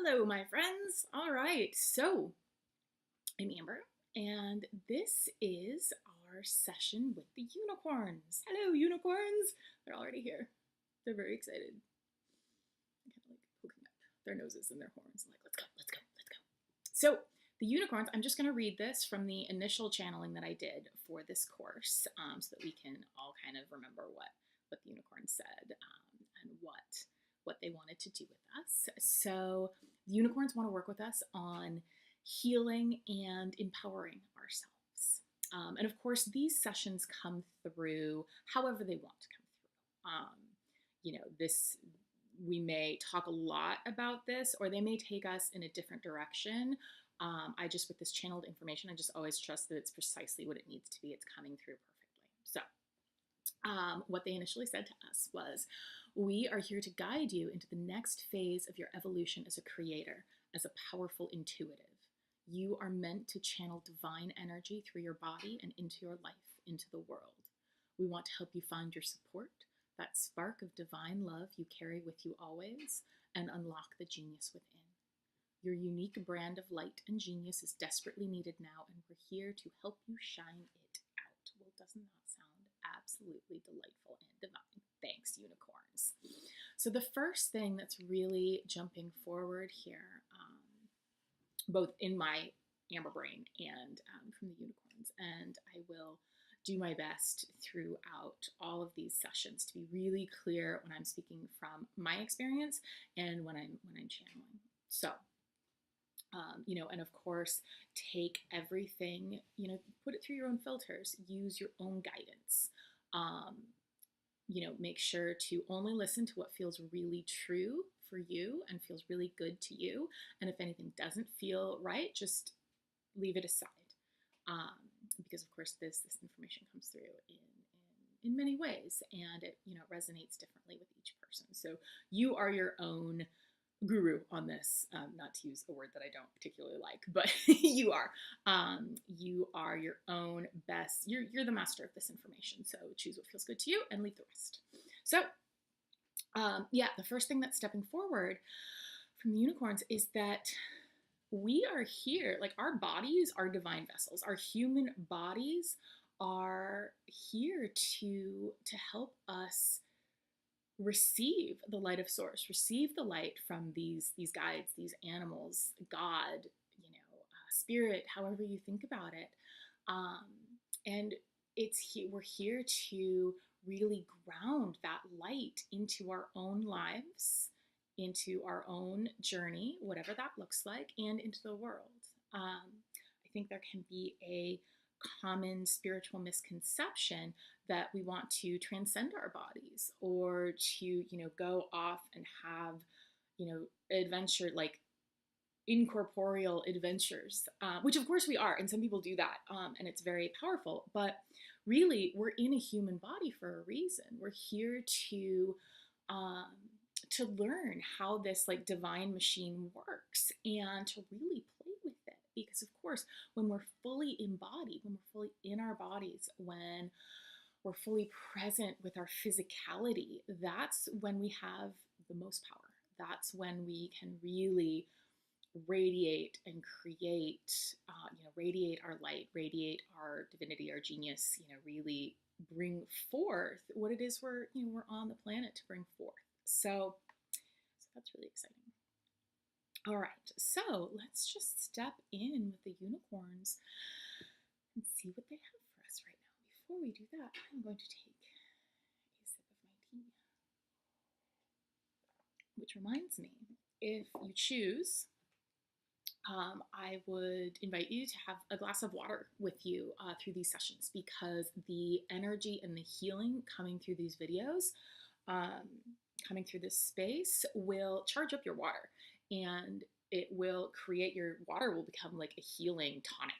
Hello, my friends. All right, so I'm Amber, and this is our session with the unicorns. Hello, unicorns. They're already here. They're very excited. They're kind of like poking up their noses and their horns, like, let's go, let's go, let's go. So, the unicorns, I'm just going to read this from the initial channeling that I did for this course so that we can all kind of remember what the unicorns said and what they wanted to do with us. So, the unicorns want to work with us on healing and empowering ourselves. And of course, these sessions come through however they want to come through. This we may talk a lot about this, or they may take us in a different direction. With this channeled information, I just always trust that it's precisely what it needs to be. It's coming through perfectly. So, what they initially said to us was, we are here to guide you into the next phase of your evolution as a creator, as a powerful intuitive. You are meant to channel divine energy through your body and into your life, into the world. We want to help you find your support, that spark of divine love you carry with you always, and unlock the genius within. Your unique brand of light and genius is desperately needed now, and we're here to help you shine it out. Well, doesn't that sound absolutely delightful and divine? Thanks, unicorns. So the first thing that's really jumping forward here, both in my Amber brain and from the unicorns, and I will do my best throughout all of these sessions to be really clear when I'm speaking from my experience and when I'm channeling. So, and of course, take everything, put it through your own filters, use your own guidance. Make sure to only listen to what feels really true for you and feels really good to you. And if anything doesn't feel right, just leave it aside. Because of course this information comes through in many ways, and it resonates differently with each person. So you are your own guru on this, not to use a word that I don't particularly like, but you are your own best, you're the master of this information. So choose what feels good to you and leave the rest. So the first thing that's stepping forward from the unicorns is that we are here, like our bodies are divine vessels. Our human bodies are here to help us receive the light of source, receive the light from these guides, these animals, God, spirit, however you think about it. And we're here to really ground that light into our own lives, into our own journey, whatever that looks like, and into the world. I think there can be a common spiritual misconception that we want to transcend our bodies, or to go off and have adventure, like incorporeal adventures, which of course we are, and some people do that, and it's very powerful. But really, we're in a human body for a reason. We're here to learn how this like divine machine works and to really play with it. Because of course, when we're fully embodied, when we're fully in our bodies, when we're fully present with our physicality, that's when we have the most power. That's when we can really radiate and create, radiate our light, radiate our divinity, our genius, really bring forth what it is we're on the planet to bring forth. So that's really exciting. All right, so let's just step in with the unicorns and see what they have for us right now. Before we do that, I'm going to take a sip of my tea. Which reminds me, if you choose, I would invite you to have a glass of water with you through these sessions, because the energy and the healing coming through these videos, coming through this space, will charge up your water, and it will create, your water will become like a healing tonic.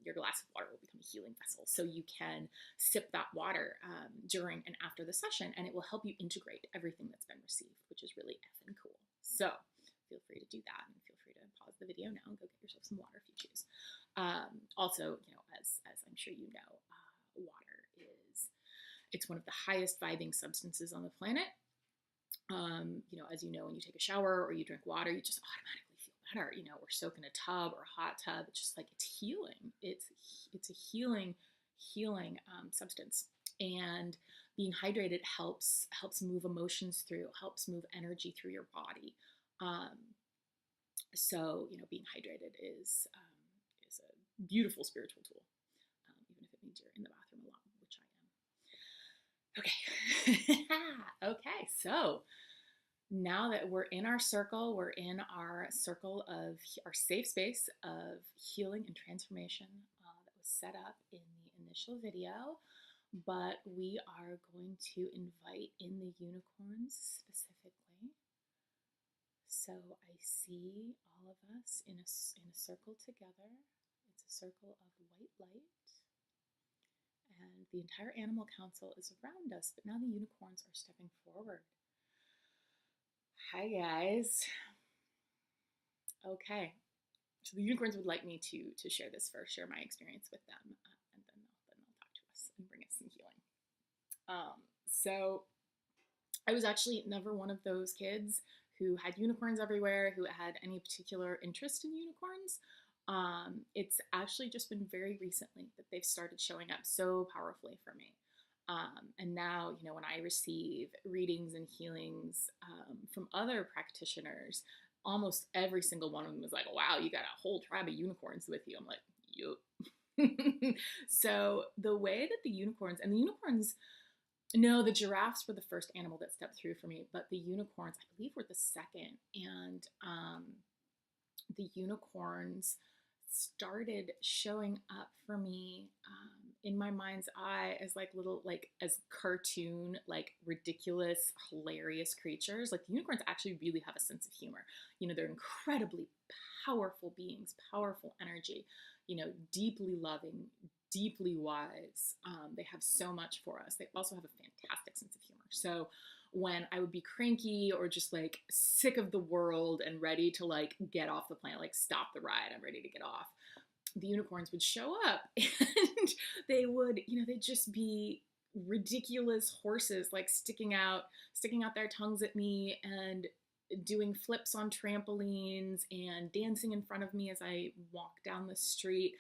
Your glass of water will become a healing vessel. So you can sip that water during and after the session, and it will help you integrate everything that's been received, which is really effing cool. So feel free to do that, and feel free to pause the video now and go get yourself some water if you choose. Also, as I'm sure you know, water it's one of the highest vibing substances on the planet. You know, as you know, when you take a shower or you drink water, you just automatically feel better. You know, or soak in a tub or a hot tub. It's just like it's healing. It's a healing substance, and being hydrated helps move emotions through, helps move energy through your body. Um, so you know, being hydrated is a beautiful spiritual tool, even if it means you're in the bathroom a lot, which I am. Okay. Okay, so now that we're in our circle, we're in our circle of our safe space of healing and transformation that was set up in the initial video. But we are going to invite in the unicorns specifically. So I see all of us in a circle together. It's a circle of white light. And the entire animal council is around us, but now the unicorns are stepping forward. Hi guys. Okay, so the unicorns would like me to share this first, share my experience with them, and then they'll talk to us and bring us some healing. So I was actually never one of those kids who had unicorns everywhere, who had any particular interest in unicorns. It's actually just been very recently that they've started showing up so powerfully for me. And now, you know, when I receive readings and healings from other practitioners, almost every single one of them is like, wow, you got a whole tribe of unicorns with you. I'm like, yup. So the way that the unicorns, no, the giraffes were the first animal that stepped through for me, but the unicorns, I believe, were the second. And the unicorns started showing up for me in my mind's eye as like little, like as cartoon, like ridiculous, hilarious creatures. Like the unicorns actually really have a sense of humor. You know, they're incredibly powerful beings, powerful energy, you know, deeply loving, deeply wise. They have so much for us. They also have a fantastic sense of humor. So when I would be cranky or just like sick of the world and ready to like get off the planet, like stop the ride, I'm ready to get off, the unicorns would show up and they would, you know, they'd just be ridiculous horses, like sticking out their tongues at me and doing flips on trampolines and dancing in front of me as I walk down the street.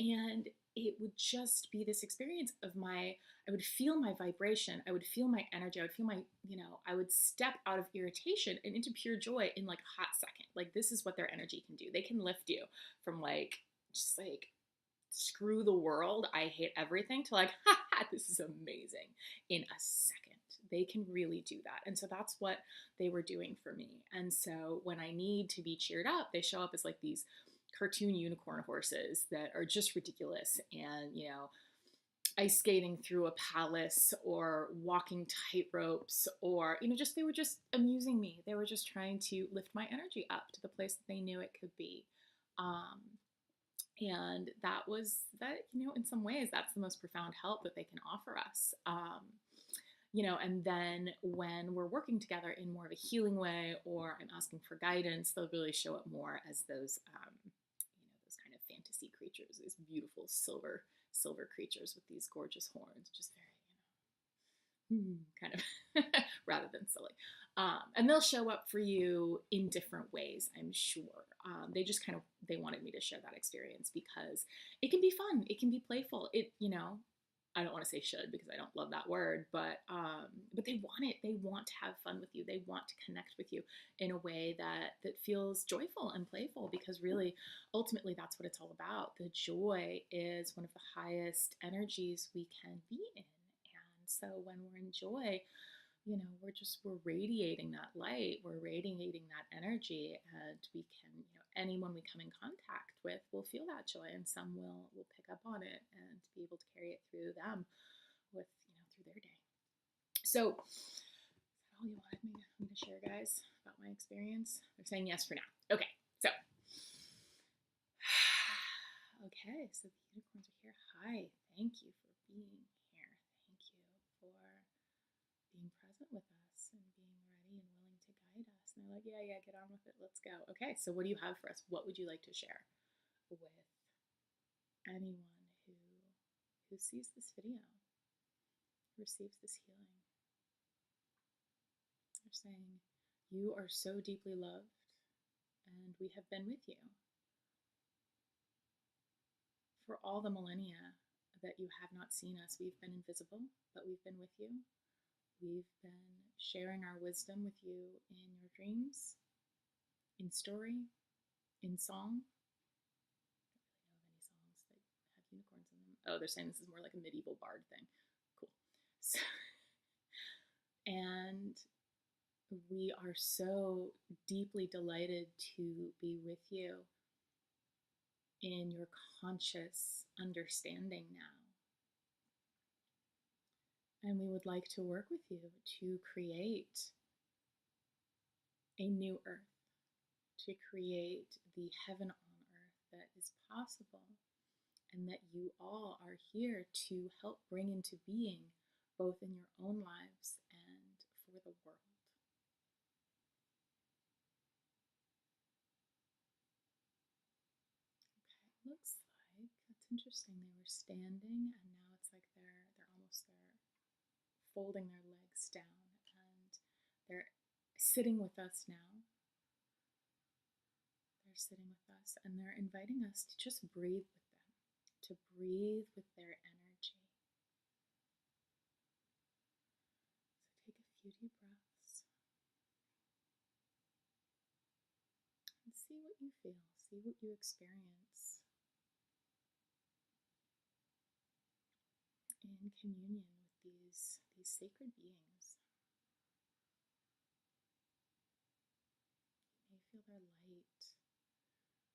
And it would just be this experience of I would feel my vibration, I would feel my energy, I would feel my, you know, I would step out of irritation and into pure joy in like a hot second. Like this is what their energy can do. They can lift you from like, just like, screw the world, I hate everything, to like, ha, this is amazing in a second. They can really do that. And so that's what they were doing for me. And so when I need to be cheered up, they show up as like these cartoon unicorn horses that are just ridiculous, and, you know, ice skating through a palace or walking tight ropes, or, you know, just, they were just amusing me. They were just trying to lift my energy up to the place that they knew it could be. And that was that, you know, in some ways, that's the most profound help that they can offer us. You know, and then when we're working together in more of a healing way, or I'm asking for guidance, they'll really show up more as those, you know, those kind of fantasy creatures, these beautiful silver creatures with these gorgeous horns, just very, you know, kind of rather than silly. And they'll show up for you in different ways, I'm sure. They just kind of, they wanted me to share that experience because it can be fun. It can be playful. It, you know, I don't want to say should because I don't love that word, but they want it. They want to have fun with you. They want to connect with you in a way that feels joyful and playful, because really, ultimately, that's what it's all about. The joy is one of the highest energies we can be in. And so when we're in joy, you know, we're radiating that light, we're radiating that energy, and we can, you know, anyone we come in contact with will feel that joy, and some will pick up on it and be able to carry it through them with, you know, through their day. So, is that all you wanted me to share, guys, about my experience? They're saying yes for now. Okay, so, okay, so the unicorns are here. Hi, thank you for being here. Thank you for being present with us and being ready and willing to guide us. And they're like, yeah, get on with it. Let's go. Okay, so what do you have for us? What would you like to share with anyone who sees this video, receives this healing? They're saying, you are so deeply loved, and we have been with you for all the millennia that you have not seen us. We've been invisible, but we've been with you. We've been sharing our wisdom with you in your dreams, in story, in song. I don't really know of any songs that have unicorns in them. Oh, they're saying this is more like a medieval bard thing. Cool. So, and we are so deeply delighted to be with you in your conscious understanding now. And we would like to work with you to create a new earth, to create the heaven on earth that is possible, and that you all are here to help bring into being, both in your own lives and for the world. Okay, looks like, that's interesting, they were standing and now it's like they're almost there folding their legs down, and they're sitting with us now. They're sitting with us and they're inviting us to just breathe with them, to breathe with their energy. So take a few deep breaths and see what you feel, see what you experience in communion with these sacred beings. You may feel their light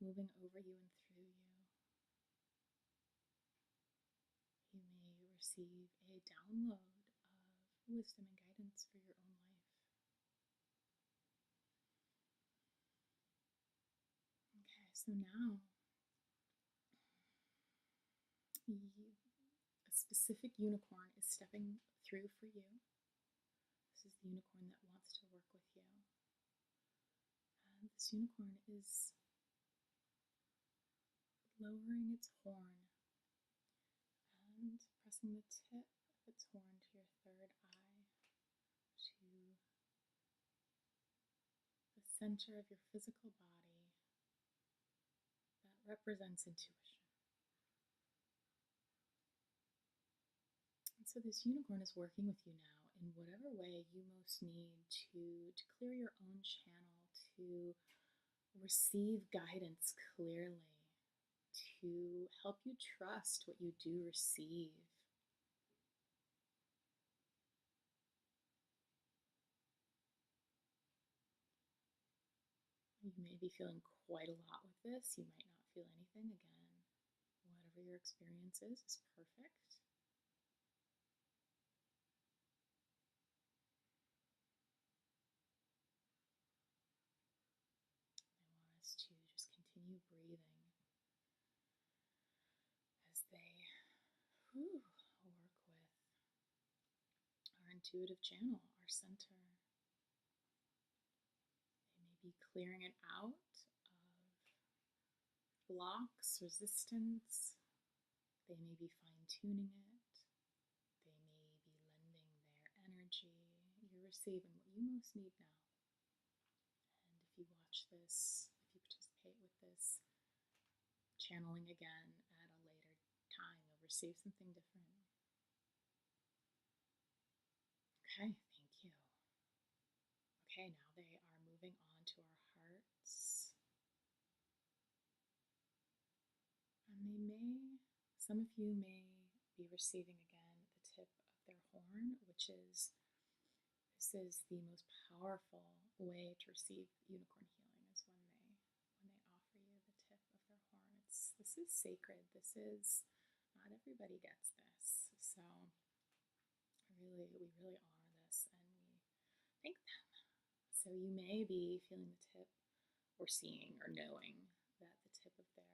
moving over you and through you. You may receive a download of wisdom and guidance for your own life. Okay, so now a specific unicorn is stepping through for you. This is the unicorn that wants to work with you. And this unicorn is lowering its horn and pressing the tip of its horn to your third eye, to the center of your physical body that represents intuition. And so this unicorn is working with you now in whatever way you most need to clear your own channel, to receive guidance clearly, to help you trust what you do receive. You may be feeling quite a lot with this. You might not feel anything. Again, whatever your experience is perfect. I want us to just continue breathing as they work with our intuitive channel, our center. They may be clearing it out of blocks, resistance. They may be fine-tuning it. They may be lending their energy. You're receiving what you most need now. And if you watch this, if you participate with this channeling again at a later time, you'll receive something different. Okay, thank you. Okay, now they are moving on to our hearts. And some of you may be receiving again the tip of their horn, this is the most powerful way to receive unicorn healing, is when they offer you the tip of their horn. This is sacred. Not everybody gets this. So we really honor this and we thank them. So you may be feeling the tip or seeing or knowing that the tip of their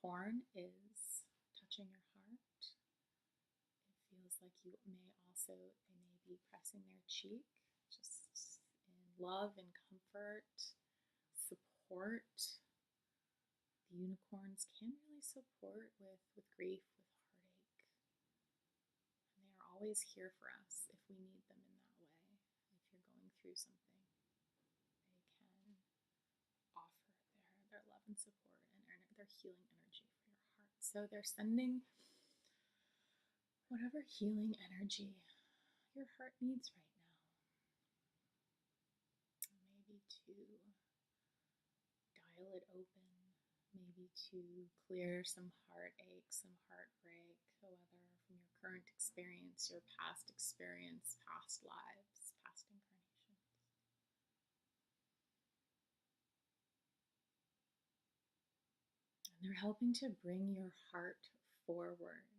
horn is touching your heart. It feels like they may be pressing their cheek, just in love and comfort, support. The unicorns can really support with grief, with heartache. And they are always here for us if we need them in that way. If you're going through through something, they can offer their love and support and their healing energy for your heart. So they're sending whatever healing energy your heart needs right now. Maybe to dial it open, maybe to clear some heartache, some heartbreak, whether from your current experience, your past experience, past lives, past incarnations. And they're helping to bring your heart forward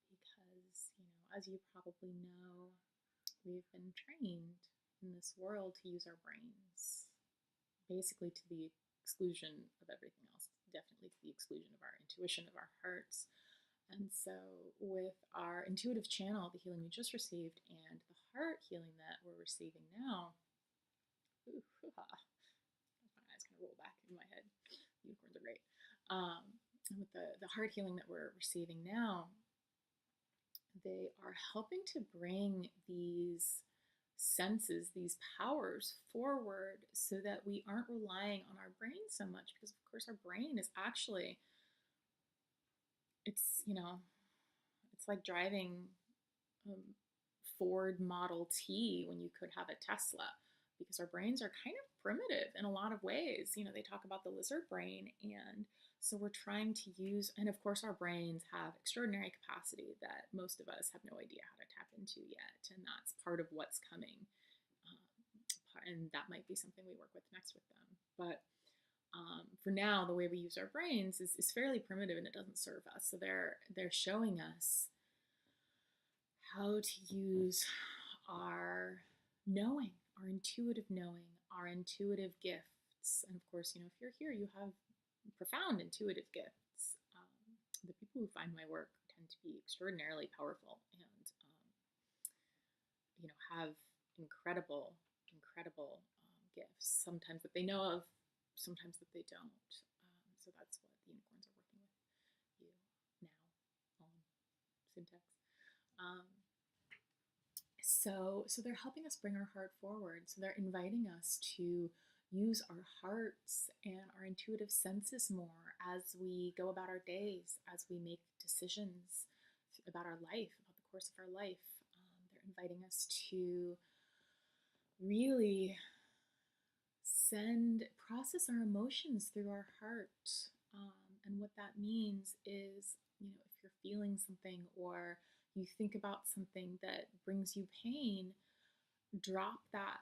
because, as you probably know, we've been trained in this world to use our brains, basically to the exclusion of everything else, definitely to the exclusion of our intuition, of our hearts. And so with our intuitive channel, the healing we just received, and the heart healing that we're receiving now, my eyes kind of roll back in my head. Unicorns are great. And with the heart healing that we're receiving now, they are helping to bring these senses, these powers forward so that we aren't relying on our brain so much, because of course our brain is actually, it's like driving a Ford Model T when you could have a Tesla, because our brains are kind of primitive in a lot of ways. They talk about the lizard brain, and so we're trying to use, and of course our brains have extraordinary capacity that most of us have no idea how to tap into yet, and that's part of what's coming. And that might be something we work with next with them. But for now, the way we use our brains is fairly primitive, and it doesn't serve us. So they're showing us how to use our knowing, our intuitive knowing, our intuitive gifts. And of course, if you're here, you have profound intuitive gifts. The people who find my work tend to be extraordinarily powerful and, have incredible gifts, sometimes that they know of, sometimes that they don't. So that's what the unicorns are working with you now on Syntax. So they're helping us bring our heart forward. So they're inviting us to use our hearts and our intuitive senses more as we go about our days, as we make decisions about our life, about the course of our life. They're inviting us to really process our emotions through our heart. And what that means is, if you're feeling something or you think about something that brings you pain, drop that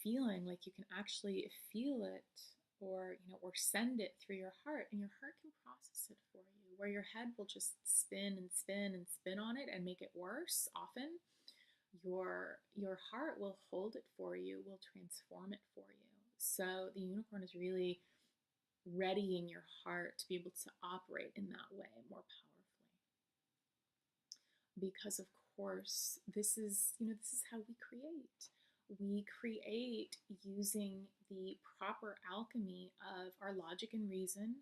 feeling, like you can actually feel it, or send it through your heart, and your heart can process it for you. Where your head will just spin and spin and spin on it and make it worse, often your heart will hold it for you, will transform it for you. So the unicorn is really readying your heart to be able to operate in that way more powerfully. Because of course, this is how we create. We create using the proper alchemy of our logic and reason,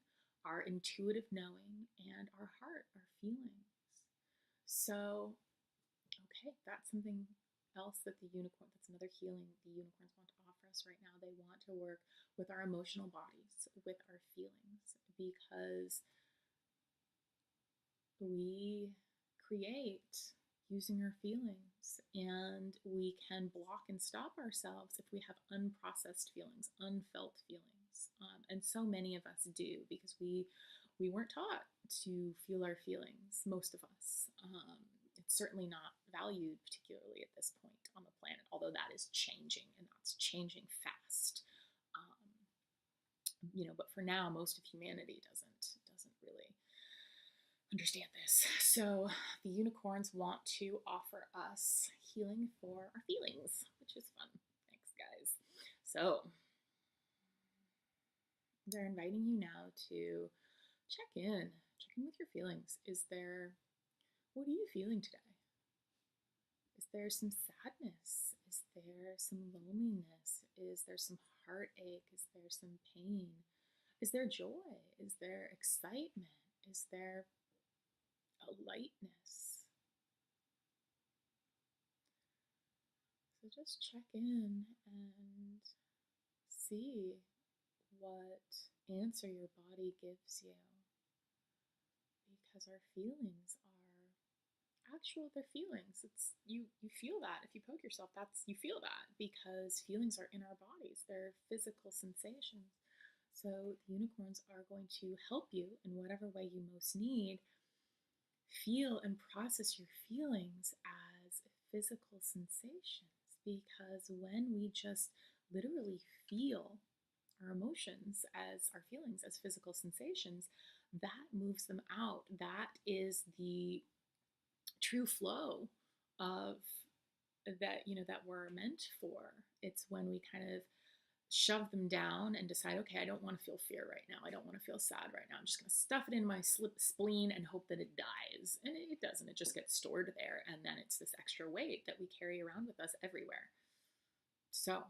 our intuitive knowing, and our heart, our feelings. So, okay, that's something else that that's another healing the unicorns want to offer us right now. They want to work with our emotional bodies, with our feelings, because we create using our feelings, and we can block and stop ourselves if we have unprocessed feelings, unfelt feelings. And so many of us do, because we weren't taught to feel our feelings, most of us. It's certainly not valued particularly at this point on the planet, although that is changing, and that's changing fast. But for now, most of humanity doesn't really understand this. So the unicorns want to offer us healing for our feelings, which is fun. Thanks, guys. So they're inviting you now to check in with your feelings. What are you feeling today? Is there some sadness? Is there some loneliness? Is there some heartache? Is there some pain? Is there joy? Is there excitement? Is there a lightness? So just check in and see what answer your body gives you, because our feelings are actual, they're feelings. It's you feel that. If you poke yourself, that's you feel that, because feelings are in our bodies. They're physical sensations. So the unicorns are going to help you in whatever way you most need feel and process your feelings as physical sensations, because when we just literally feel our emotions as our feelings as physical sensations, that moves them out. That is the true flow of that, that we're meant for. It's when we kind of shove them down and decide, okay, I don't want to feel fear right now. I don't want to feel sad right now. I'm just going to stuff it in my spleen and hope that it dies. And it doesn't. It just gets stored there. And then it's this extra weight that we carry around with us everywhere. So,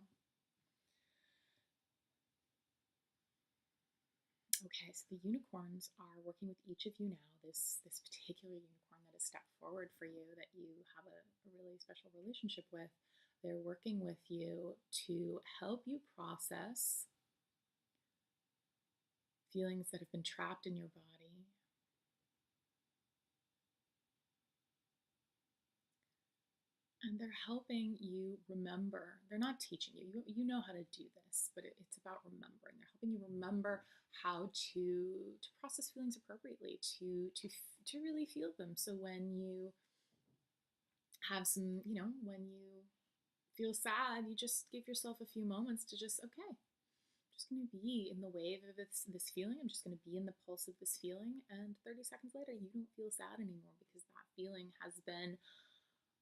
okay, so the unicorns are working with each of you now. This particular unicorn that has stepped forward for you, that you have a really special relationship with, they're working with you to help you process feelings that have been trapped in your body. And they're helping you remember. They're not teaching you. You know how to do this, but it's about remembering. They're helping you remember how to process feelings appropriately, to really feel them. So when you have some, when you feel sad, you just give yourself a few moments to just, okay, I'm just going to be in the wave of this feeling. I'm just going to be in the pulse of this feeling. And 30 seconds later, you don't feel sad anymore, because that feeling has been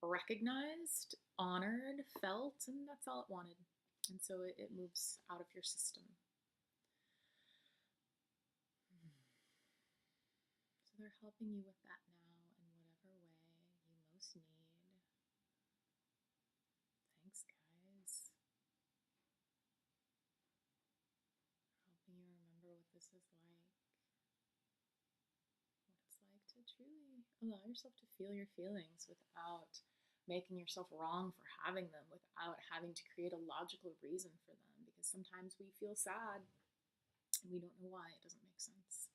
recognized, honored, felt, and that's all it wanted. And so it moves out of your system. So they're helping you with that now in whatever way you most need. Thanks, guys. Helping you remember what this is like. What it's like to truly allow yourself to feel your feelings without making yourself wrong for having them, without having to create a logical reason for them. Because sometimes we feel sad and we don't know why. It doesn't make sense.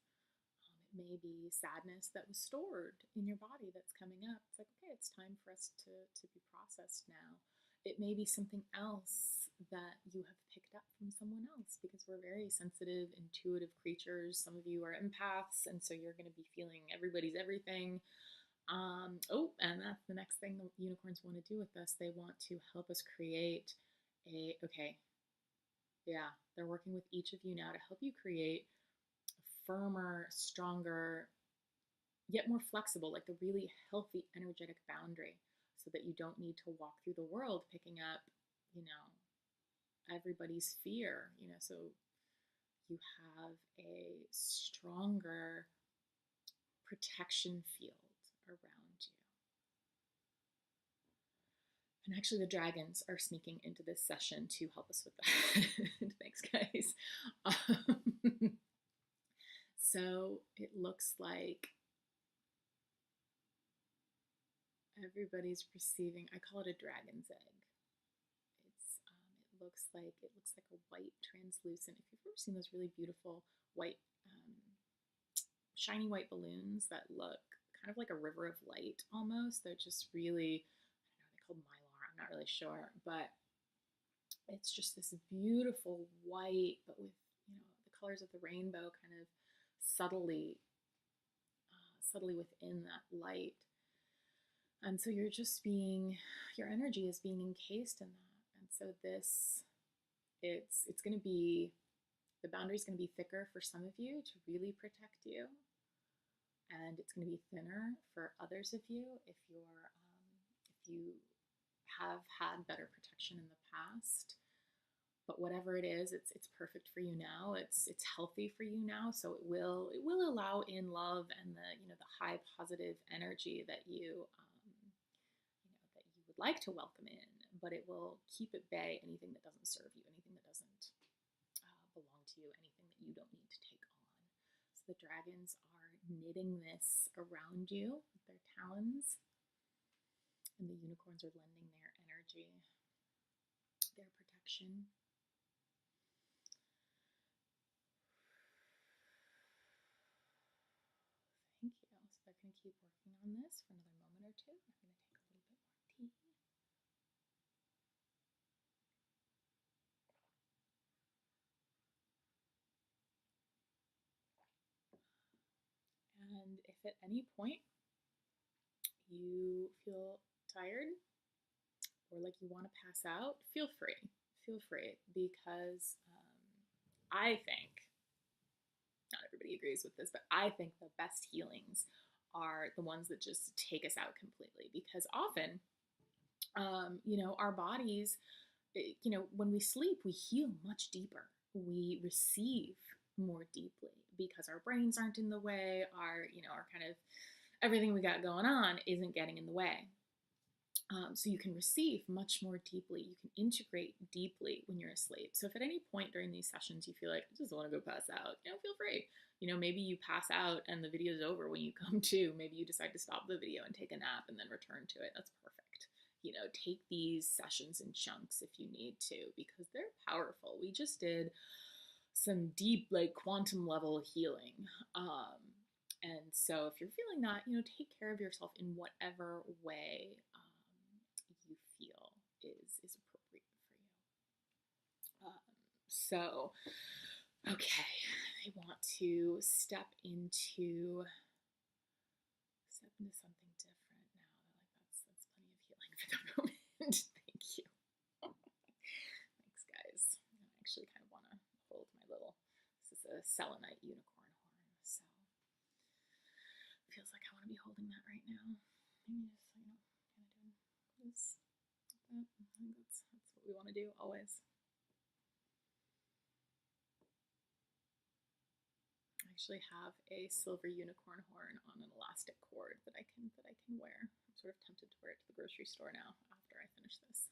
It may be sadness that was stored in your body that's coming up. It's like, okay, it's time for us to be processed now. It may be something else that you have picked up from someone else, because we're very sensitive, intuitive creatures. Some of you are empaths, and so you're going to be feeling everybody's everything. And that's the next thing the unicorns want to do with us. They want to help us create they're working with each of you now to help you create a firmer, stronger, yet more flexible, like the really healthy, energetic boundary, so that you don't need to walk through the world picking up, everybody's fear, so you have a stronger protection field around you. And actually the dragons are sneaking into this session to help us with that. Thanks, guys. So it looks like everybody's receiving, I call it a dragon's egg. It looks like a white translucent, if you've ever seen those really beautiful white, shiny white balloons that look kind of like a river of light almost. They're just really, I don't know, they're called mylar, I'm not really sure, but it's just this beautiful white, but with, the colors of the rainbow kind of subtly within that light. And so your energy is being encased in that. And so it's going to be, the boundary is going to be thicker for some of you to really protect you. And it's going to be thinner for others of you if you have had better protection in the past. But whatever it is, it's perfect for you now. It's healthy for you now. So it will allow in love and the high positive energy that you would like to welcome in. But it will keep at bay anything that doesn't serve you, anything that doesn't belong to you, anything that you don't need to take on. So the dragons are knitting this around you with their talons, and the unicorns are lending their energy. their protection. Thank you. So they're going to keep working on this for another moment or two. I'm going to take a little bit more tea. And if at any point you feel tired or like you want to pass out, feel free. Feel free, because I think, not everybody agrees with this, but I think the best healings are the ones that just take us out completely. Because often, our bodies, when we sleep, we heal much deeper. We receive more deeply because our brains aren't in the way. Our kind of everything we got going on isn't getting in the way. So you can receive much more deeply. You can integrate deeply when you're asleep. So if at any point during these sessions you feel like, I just want to go pass out, feel free. Maybe you pass out and the video is over when you come to. Maybe you decide to stop the video and take a nap and then return to it. That's perfect. Take these sessions in chunks if you need to, because they're powerful. We just did some deep, like quantum level healing. And so if you're feeling that, take care of yourself in whatever way you feel is appropriate for you. Okay, I want to step into something different now. That's plenty of healing for the moment. Thank you. Thanks, guys. I actually kind of want to hold my little. This is a selenite unicorn horn, so it feels like I want to be holding that right now. Maybe just kind of doing this. I think that's what we want to do always. I actually have a silver unicorn horn on an elastic cord that I can wear. I'm sort of tempted to wear it to the grocery store now after I finish this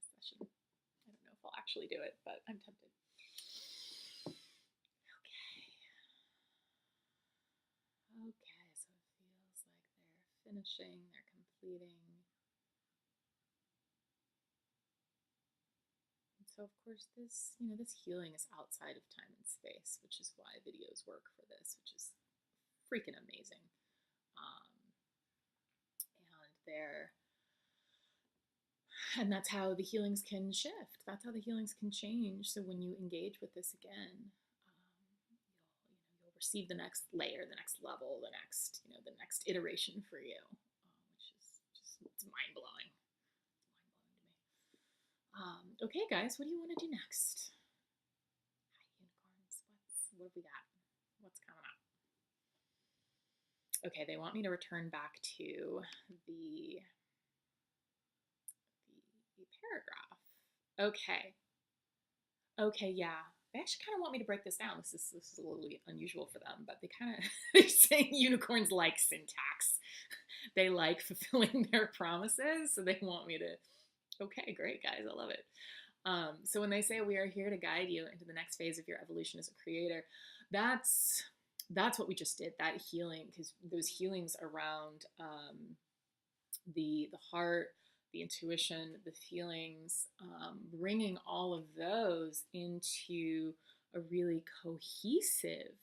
session. I don't know if I'll actually do it, but I'm tempted. Okay, so it feels like they're finishing, they're completing. So of course this healing is outside of time and space, which is why videos work for this, which is freaking amazing. And that's how the healings can shift. That's how the healings can change. So when you engage with this again, you'll receive the next layer, the next level, the next iteration for you, which is it's mind blowing. Okay, guys, what do you want to do next? Hi, unicorns. What have we got? What's coming up? Okay, they want me to return back to the paragraph. Okay, yeah. They actually kind of want me to break this down. This is a little unusual for them, but they're saying unicorns like syntax. They like fulfilling their promises, so they want me to. Okay, great, guys. I love it. So when they say we are here to guide you into the next phase of your evolution as a creator, that's what we just did, that healing, because those healings around the heart, the intuition, the feelings, bringing all of those into a really cohesive,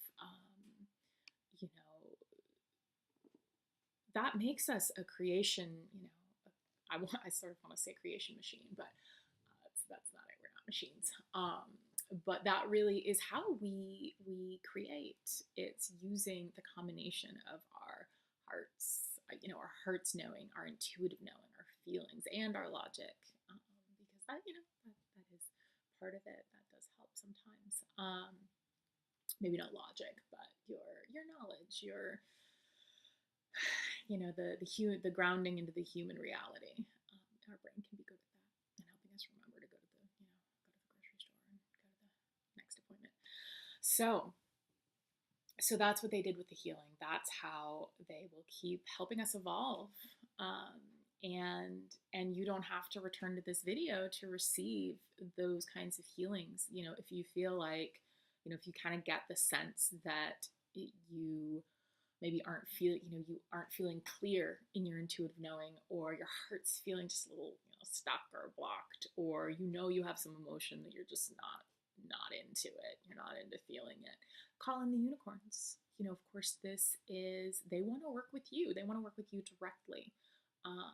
that makes us a creation, I sort of want to say creation machine, but that's not it. We're not machines. But that really is how we create. It's using the combination of our hearts, our hearts knowing, our intuitive knowing, our feelings, and our logic, because that is part of it. That does help sometimes. Maybe not logic, but your knowledge, your the grounding into the human reality. Our brain can be good at that and helping us remember to go to the grocery store and go to the next appointment. So that's what they did with the healing. That's how they will keep helping us evolve. And you don't have to return to this video to receive those kinds of healings. If you feel like, if you kind of get the sense that you maybe aren't feeling clear in your intuitive knowing, or your heart's feeling just a little stuck or blocked, or you have some emotion that you're just not into it. You're not into feeling it. Call in the unicorns. Of course, they want to work with you. They want to work with you directly. Um,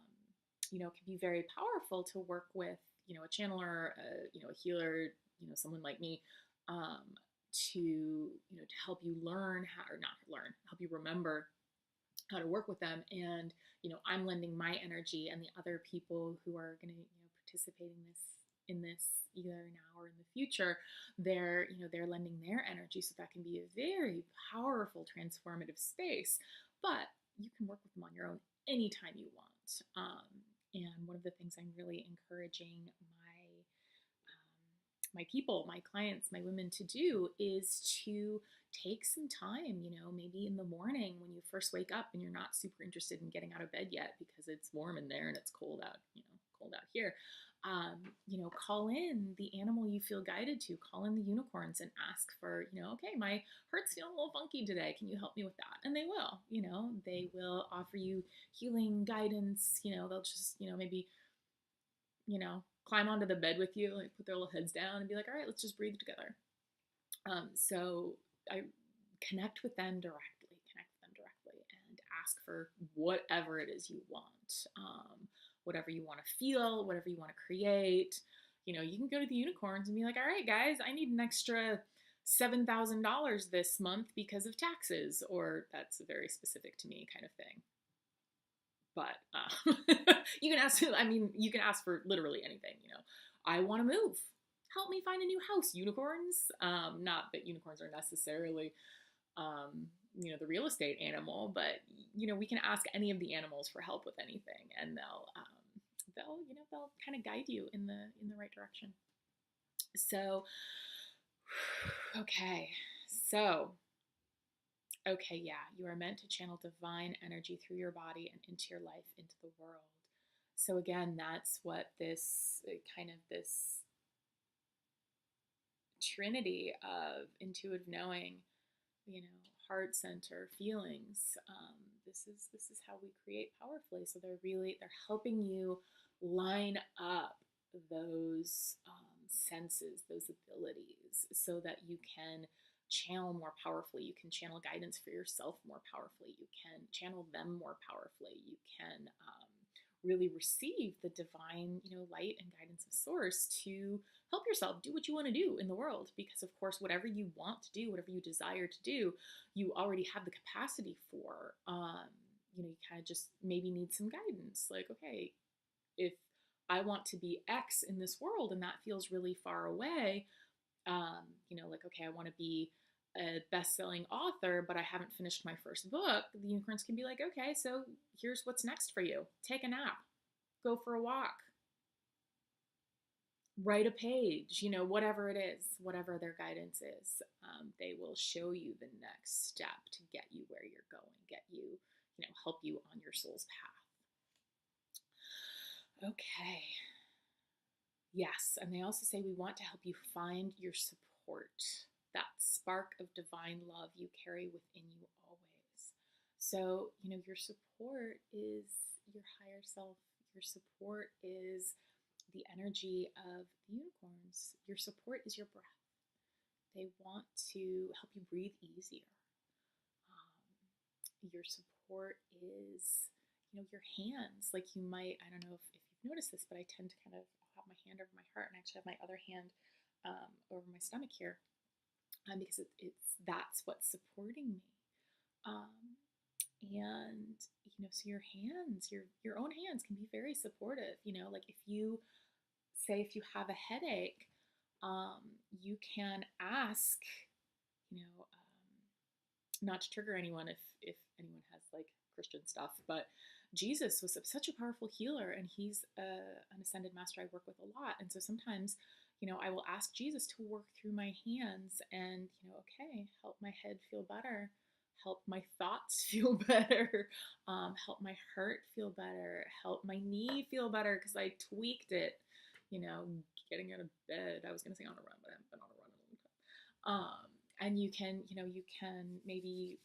it can be very powerful to work with, a channeler, a healer, someone like me, to help you learn how, or not learn, help you remember how to work with them. And, I'm lending my energy, and the other people who are going to, participate in this either now or in the future, they're lending their energy. So that can be a very powerful, transformative space. But you can work with them on your own anytime you want. And one of the things I'm really encouraging my people, my clients, my women to do is to take some time, maybe in the morning when you first wake up and you're not super interested in getting out of bed yet because it's warm in there and it's cold out, cold out here. Call in the animal you feel guided to, call in the unicorns and ask for, okay, my heart's feeling a little funky today. Can you help me with that? And they will, they will offer you healing guidance. They'll just, maybe, climb onto the bed with you, like put their little heads down and be like, all right, let's just breathe together. So I connect with them directly and ask for whatever it is you want. Whatever you want to feel, whatever you want to create. You can go to the unicorns and be like, all right, guys, I need an extra $7,000 this month because of taxes, or that's very specific to me kind of thing. But you can ask for literally anything. I want to move. Help me find a new house, unicorns. Not that unicorns are necessarily, the real estate animal, but we can ask any of the animals for help with anything, and they'll kind of guide you in the right direction. So, okay, yeah, you are meant to channel divine energy through your body and into your life, into the world. So again, that's what this trinity of intuitive knowing, heart center feelings. This is how we create powerfully. So they're helping you line up those senses, those abilities, so that you can channel more powerfully. You can channel guidance for yourself more powerfully. You can channel them more powerfully. You can really receive the divine, light and guidance of source to help yourself do what you want to do in the world. Because of course, whatever you want to do, whatever you desire to do, you already have the capacity for. You kind of just maybe need some guidance. Like, okay, if I want to be X in this world and that feels really far away, like, okay, I want to be a best-selling author, but I haven't finished my first book, the unicorns can be like, okay, so here's what's next for you. Take a nap, go for a walk, write a page, whatever it is, whatever their guidance is, they will show you the next step to get you where you're going, get you, help you on your soul's path. Okay. Yes, and they also say we want to help you find your support, that spark of divine love you carry within you always. So, your support is your higher self. Your support is the energy of the unicorns. Your support is your breath. They want to help you breathe easier. Your support is, your hands. Like you might, I don't know if you've noticed this, but I tend to kind of have my hand over my heart and actually have my other hand over my stomach here. Because that's what's supporting me. And, so your hands, your own hands can be very supportive. Like if you have a headache, you can ask, not to trigger anyone if anyone has like Christian stuff, but Jesus was such a powerful healer, and he's an ascended master I work with a lot. And so sometimes, I will ask Jesus to work through my hands and, okay, help my head feel better, help my thoughts feel better, help my heart feel better, help my knee feel better because I tweaked it, getting out of bed. I was going to say on a run, but I haven't been on a run in a long time. And you can maybe,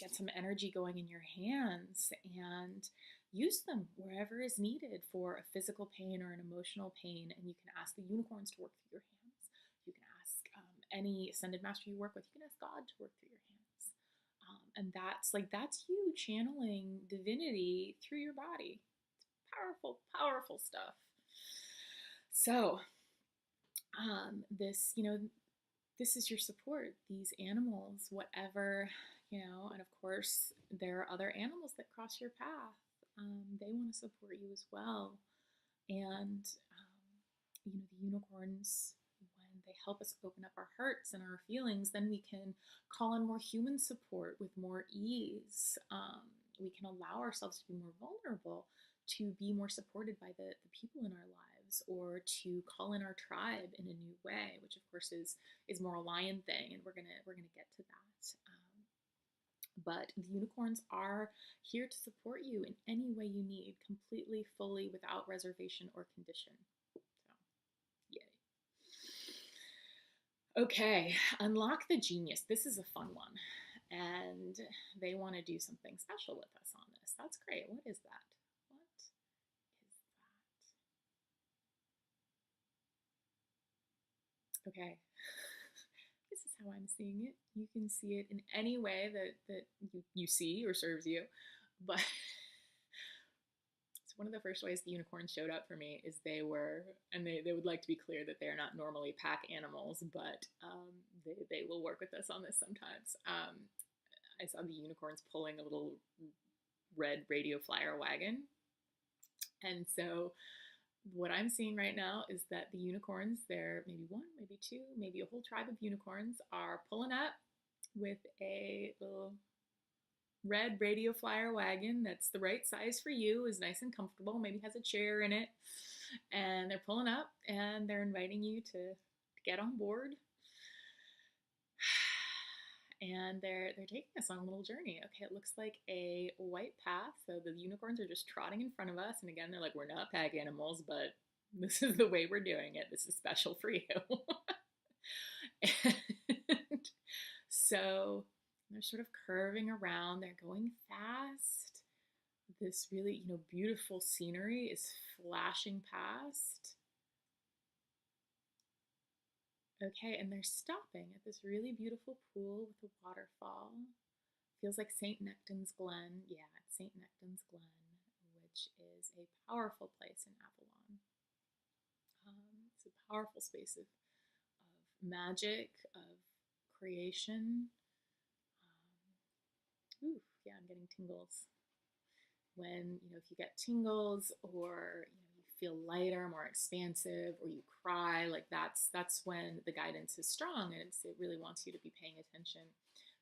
get some energy going in your hands, and use them wherever is needed for a physical pain or an emotional pain. And you can ask the unicorns to work through your hands. You can ask any ascended master you work with, you can ask God to work through your hands. And that's you channeling divinity through your body. It's powerful, powerful stuff. So, this is your support, these animals, whatever, and of course, there are other animals that cross your path. They want to support you as well. And, the unicorns, when they help us open up our hearts and our feelings, then we can call on more human support with more ease. We can allow ourselves to be more vulnerable, to be more supported by the people in our lives, or to call in our tribe in a new way, which of course is more a lion thing, and we're gonna get to that. But the unicorns are here to support you in any way you need, completely, fully, without reservation or condition. So, yay. Okay, unlock the genius. This is a fun one. And they want to do something special with us on this. That's great. What is that? What is that? Okay. This is how I'm seeing it. You can see it in any way that you see or serves you. But it's one of the first ways the unicorns showed up for me is they would like to be clear that they are not normally pack animals, but they will work with us on this sometimes. I saw the unicorns pulling a little red radio flyer wagon. And so what I'm seeing right now is that the unicorns, there maybe one, maybe two, maybe a whole tribe of unicorns are pulling up with a little red radio flyer wagon that's the right size for you, is nice and comfortable, maybe has a chair in it. And they're pulling up and they're inviting you to get on board. And they're taking us on a little journey. Okay, it looks like a white path. So the unicorns are just trotting in front of us. And again, they're like, we're not pack animals, but this is the way we're doing it. This is special for you. And so they're sort of curving around. They're going fast. This really, beautiful scenery is flashing past. Okay, and they're stopping at this really beautiful pool with a waterfall. Feels like St. Nectan's Glen. Yeah, it's St. Nectan's Glen, which is a powerful place in Avalon. It's a powerful space of magic, of creation. Yeah, I'm getting tingles. When, if you get tingles, or you feel lighter, more expansive, or you cry, like that's when the guidance is strong, and it really wants you to be paying attention.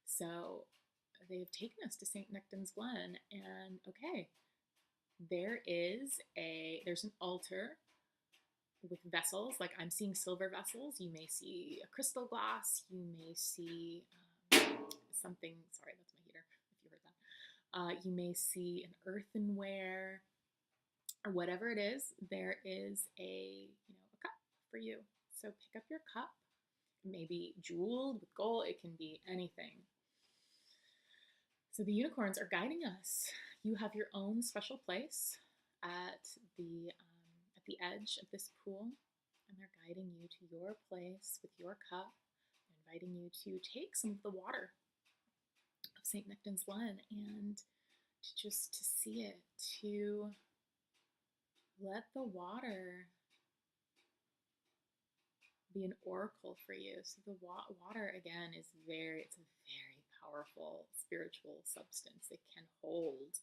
So they've taken us to St. Nectan's Glen, and okay, there's an altar with vessels. Like I'm seeing silver vessels. You may see a crystal glass. You may see something. Sorry, that's my heater. If you heard that. You may see an earthenware, or whatever it is. There is a cup for you. So pick up your cup. It may be jeweled with gold. It can be anything. So the unicorns are guiding us. You have your own special place at the edge of this pool, and they're guiding you to your place with your cup, inviting you to take some of the water of St. Nectan's Glen and to see it, to let the water be an oracle for you. So the water, again, it's a very powerful spiritual substance. It holds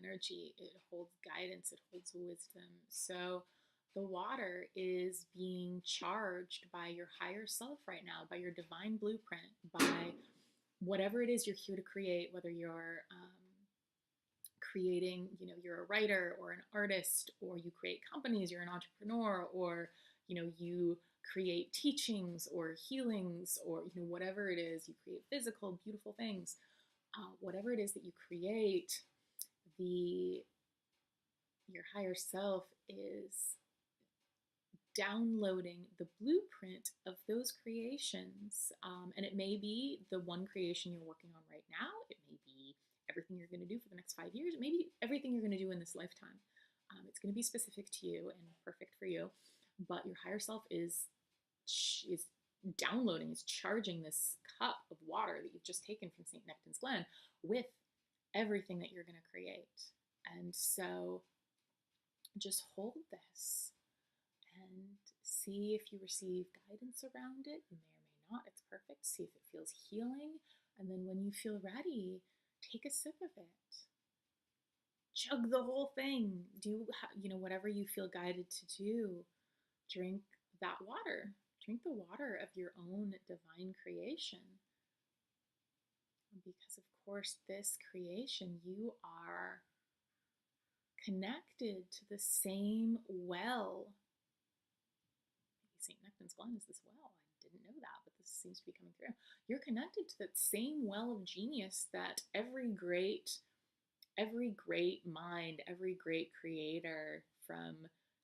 energy, it holds guidance, it holds wisdom. So the water is being charged by your higher self right now, by your divine blueprint, by whatever it is you're here to create, whether you're creating, you're a writer or an artist, or you create companies, you're an entrepreneur, or, you create teachings or healings, or, whatever it is, you create physical, beautiful things. Whatever it is that you create, your higher self is downloading the blueprint of those creations. And it may be the one creation you're working on right now. It may be everything you're going to do for the next 5 years, maybe everything you're going to do in this lifetime. It's going to be specific to you and perfect for you, but your higher self is downloading, is charging this cup of water that you've just taken from St. Nectan's Glen with everything that you're going to create. And so just hold this and see if you receive guidance around it. You may or may not. It's perfect. See if it feels healing. And then when you feel ready, take a sip of it. Chug the whole thing. Do, whatever you feel guided to do. Drink that water. Drink the water of your own divine creation. Because, of course, this creation, you are connected to the same well. Maybe St. Nectan's Glen is this well. I didn't know that, but this seems to be coming through. You're connected to that same well of genius that every great mind, every great creator, from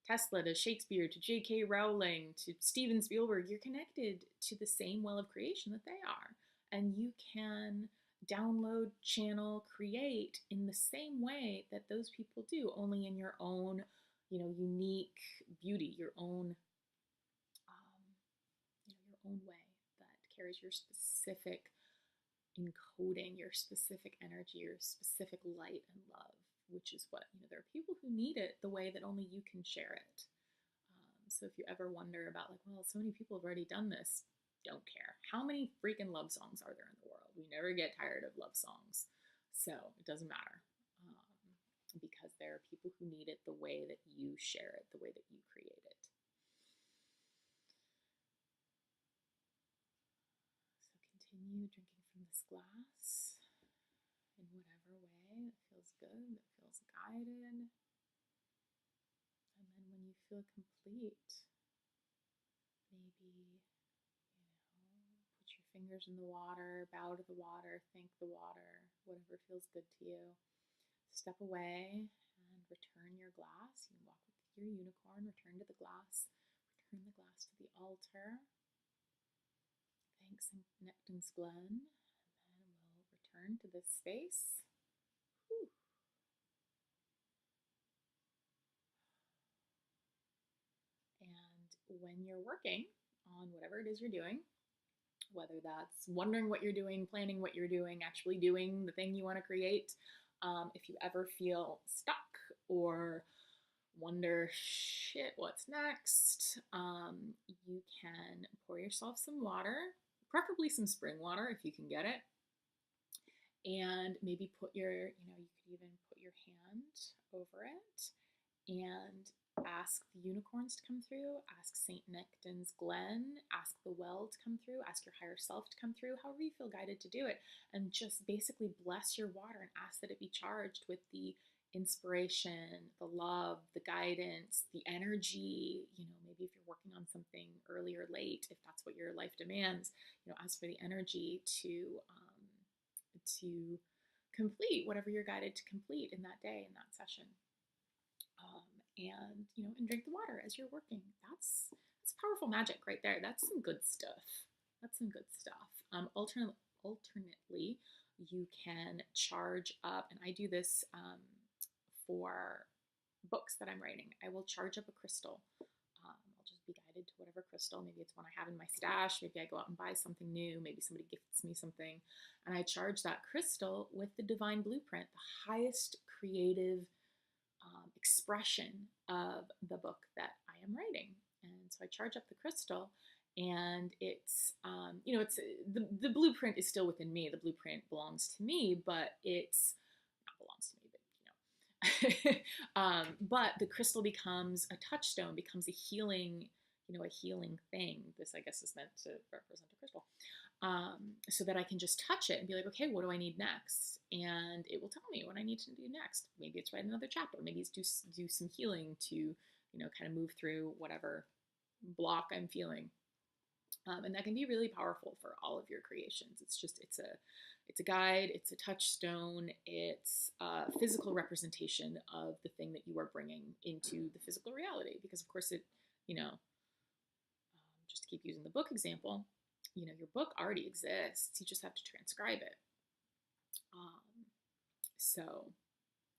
Tesla to Shakespeare to J.K. Rowling to Steven Spielberg, you're connected to the same well of creation that they are. And you can download, channel, create in the same way that those people do, only in your own, unique beauty, your own way that carries your specific encoding, your specific energy, your specific light and love, which is what, there are people who need it the way that only you can share it. So if you ever wonder about like, well, so many people have already done this, don't care. How many freaking love songs are there in the world? We never get tired of love songs. So it doesn't matter, because there are people who need it the way that you share it, the way that you create it. So continue drinking from this glass in whatever way that feels good, that feels guided. And then when you feel complete, maybe, put your fingers in the water, bow to the water, thank the water, whatever feels good to you. Step away and return your glass. You can walk with your unicorn, return to the glass, return the glass to the altar. Thank St. Nectan's Glen, and then we'll return to this space. Whew. And when you're working on whatever it is you're doing, whether that's wondering what you're doing, planning what you're doing, actually doing the thing you want to create, if you ever feel stuck or wonder, shit, what's next, you can pour yourself some water, preferably some spring water if you can get it, and maybe put your, you could even put your hand over it and ask the unicorns to come through, ask St. Nectan's Glen, ask the well to come through, ask your higher self to come through, however you feel guided to do it, and just basically bless your water and ask that it be charged with the inspiration, the love, the guidance, the energy. Maybe if you're working on something early or late, if that's what your life demands, ask for the energy to complete whatever you're guided to complete in that day, in that session. And drink the water as you're working. That's powerful magic right there. That's some good stuff. Alternately, you can charge up, and I do this for books that I'm writing. I will charge up a crystal. I'll just be guided to whatever crystal. Maybe it's one I have in my stash. Maybe I go out and buy something new. Maybe somebody gifts me something, and I charge that crystal with the divine blueprint, the highest creative expression of the book that I am writing. And so I charge up the crystal, and it's, it's the blueprint is still within me. The blueprint belongs to me, but it's not belongs to me, but but the crystal becomes a touchstone, becomes a healing thing. This, I guess, is meant to represent a crystal. So that I can just touch it and be like, okay, what do I need next? And it will tell me what I need to do next. Maybe it's write another chapter. Maybe it's do some healing to, kind of move through whatever block I'm feeling. And that can be really powerful for all of your creations. It's a guide, it's a touchstone, it's a physical representation of the thing that you are bringing into the physical reality. Because of course it, just to keep using the book example, your book already exists. You just have to transcribe it. So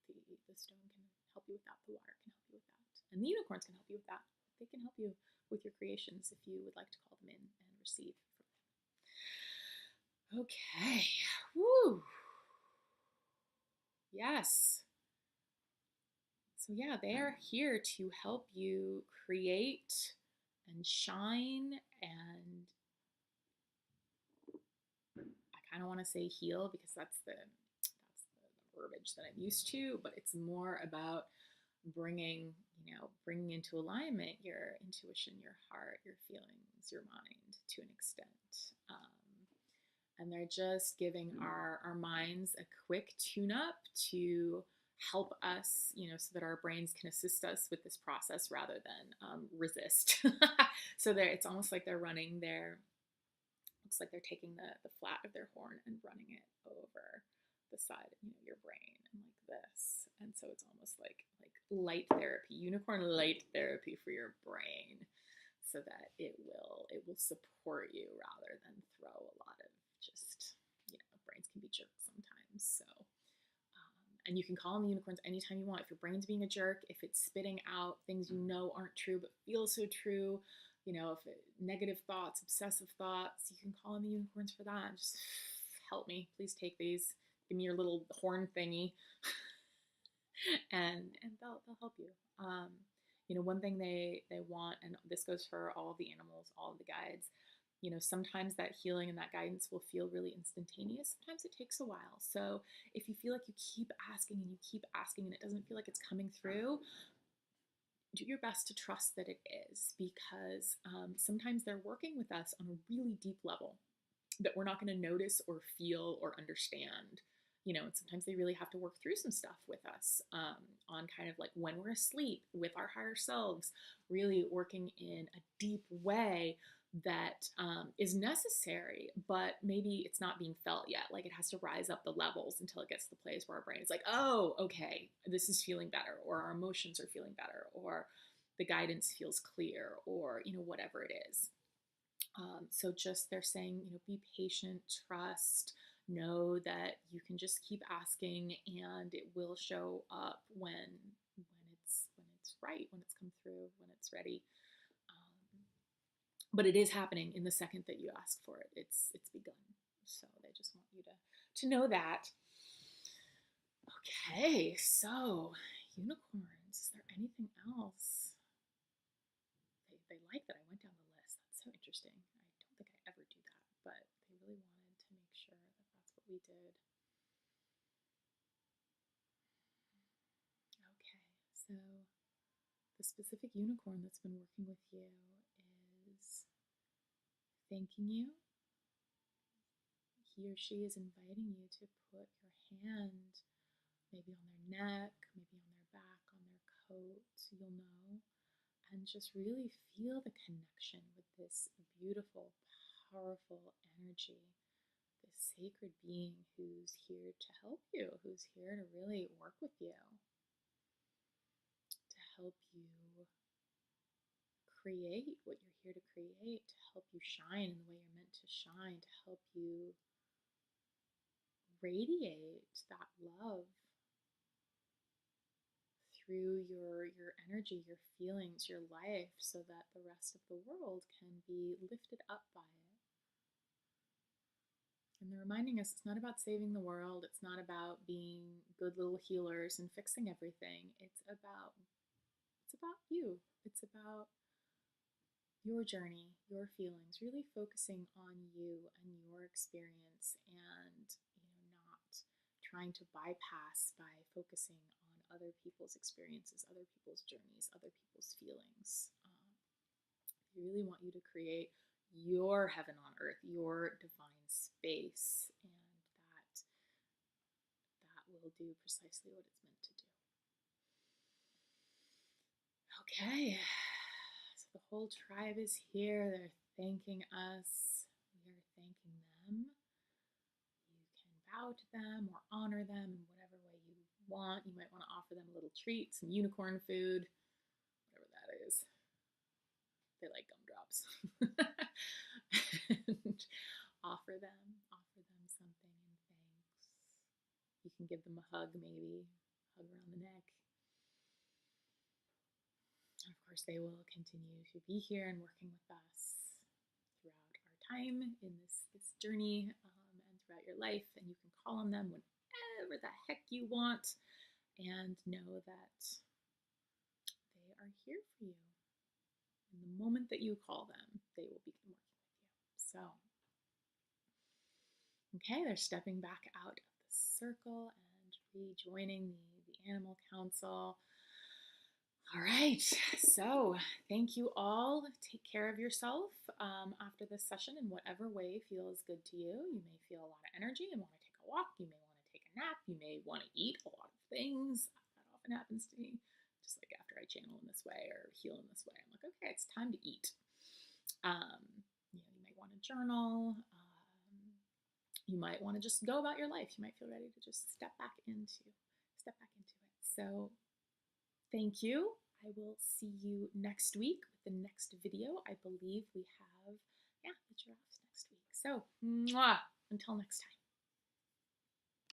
the stone can help you with that. The water can help you with that. And the unicorns can help you with that. They can help you with your creations if you would like to call them in and receive from them. Okay. Woo. Yes. So yeah, they are here to help you create and shine, and I kind of want to say heal because that's the verbiage that I'm used to, but it's more about bringing into alignment your intuition, your heart, your feelings, your mind to an extent. And they're just giving our minds a quick tune up to help us, so that our brains can assist us with this process rather than resist. So it's almost like they're running looks like they're taking the flat of their horn and running it over the side of your brain and like this. And so it's almost like light therapy, unicorn light therapy for your brain, so that it will support you rather than throw a lot of just, brains can be jerks sometimes. So and you can call on the unicorns anytime you want. If your brain's being a jerk, if it's spitting out things aren't true but feel so true, if negative thoughts, obsessive thoughts, you can call on the unicorns for that. Just help me, please take these. Give me your little horn thingy, and they'll help you. One thing they want, and this goes for all of the animals, all of the guides. Sometimes that healing and that guidance will feel really instantaneous. Sometimes it takes a while. So if you feel like you keep asking and it doesn't feel like it's coming through, do your best to trust that it is, because sometimes they're working with us on a really deep level that we're not going to notice or feel or understand. And sometimes they really have to work through some stuff with us on kind of like when we're asleep with our higher selves, really working in a deep way that is necessary, but maybe it's not being felt yet. Like it has to rise up the levels until it gets to the place where our brain is like, oh, okay, this is feeling better, or our emotions are feeling better, or the guidance feels clear, or, whatever it is. So just they're saying, be patient, trust, know that you can just keep asking and it will show up when it's right, when it's come through, when it's ready. But it is happening in the second that you ask for it. It's begun. So they just want you to know that. Okay, so unicorns. Is there anything else? They like that I went down the list. That's so interesting. I don't think I ever do that, but they really wanted to make sure that that's what we did. Okay, so the specific unicorn that's been working with you is thanking you. He or she is inviting you to put your hand maybe on their neck, maybe on their back, on their coat, so you'll know, and just really feel the connection with this beautiful, powerful energy, this sacred being who's here to help you, who's here to really work with you, to help you create what you're here to create, to help you shine in the way you're meant to shine, to help you radiate that love through your energy, your feelings, your life, so that the rest of the world can be lifted up by it. And they're reminding us it's not about saving the world, it's not about being good little healers and fixing everything. It's about you. It's about your journey, your feelings, really focusing on you and your experience, and not trying to bypass by focusing on other people's experiences, other people's journeys, other people's feelings. They really want you to create your heaven on earth, your divine space, and that will do precisely what it's meant to do. Okay. The whole tribe is here. They're thanking us. We are thanking them. You can bow to them or honor them in whatever way you want. You might want to offer them a little treat, some unicorn food, whatever that is. They like gumdrops. And offer them something in thanks. You can give them a hug, maybe hug around the neck. And of course, they will continue to be here and working with us throughout our time in this journey and throughout your life. And you can call on them whenever the heck you want, and know that they are here for you. And the moment that you call them, they will begin working with you. So, okay, they're stepping back out of the circle and rejoining the animal council. All right, so thank you all. Take care of yourself after this session in whatever way feels good to you. You may feel a lot of energy and want to take a walk. You may want to take a nap. You may want to eat a lot of things. That often happens to me. Just like after I channel in this way or heal in this way, I'm like, okay, it's time to eat. You may want to journal. You might want to just go about your life. You might feel ready to just step back into it. So thank you. I will see you next week with the next video. I believe we have, the giraffes next week. So, until next time.